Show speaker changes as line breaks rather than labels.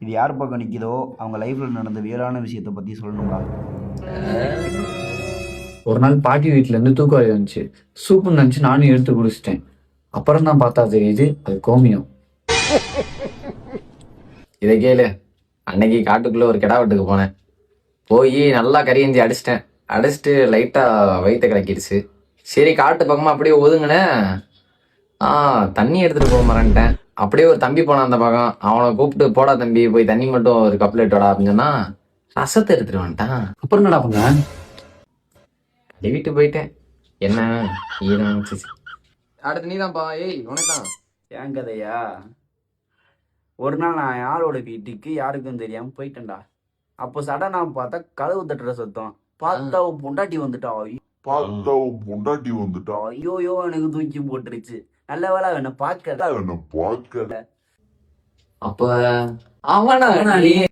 இது யார் பக்கம் நிற்கிதோ அவங்க லைஃப்பில் நடந்த வியலான விஷயத்தை பற்றி சொல்லணும்டா.
ஒரு நாள் பாட்டி வீட்டுல இருந்து தூக்கம் வரி வந்துச்சு. சூப்புன்னு நினைச்சு நானும் எடுத்து குடிச்சிட்டேன். அப்புறம் தான் பார்த்தா தெரியுது அது கோமியம்.
இதை கேளு. அன்னைக்கு காட்டுக்குள்ள ஒரு கிடா வெட்டுக்கு போனேன். போய் நல்லா கறியஞ்சி அடிச்சுட்டு லைட்டா வயிற்ற கலக்கிடுச்சு. சரி காட்டு பக்கமா அப்படியே ஒதுங்கினேன். தண்ணி எடுத்துட்டு போக மறந்துட்டேன். அப்படியே ஒரு தம்பி போனான் அந்த பக்கம். அவனை கூப்பிட்டு போடா தம்பி போய் தண்ணி மட்டும் ஒரு கப்ல எடுத்துடா அப்படின்னு சொன்னா ரசத்தை எடுத்துட்டு வந்துட்டான்.
அப்புறம் என்னடா பண்ண?
வீட்டு போயிட்டேன். என்ன ஈரம் அடுத்து நீதான்ப்பா. ஏய் உனக்குதான்.
ஏன் கதையா? ஒரு நாள் நான் யாரோட வீட்டுக்கு யாருக்கும் தெரியாம போயிட்டேன்டா. அப்போ சடனா பார்த்தா கதவு தட்டுற சத்தம். பார்த்தா அவன் பொண்டாட்டி வந்துட்டா. ஐயோயோ எனக்கு தூக்கி போட்டுருச்சு. நல்ல வேளை என்ன பார்க்கல.
அப்ப அவனா நீ?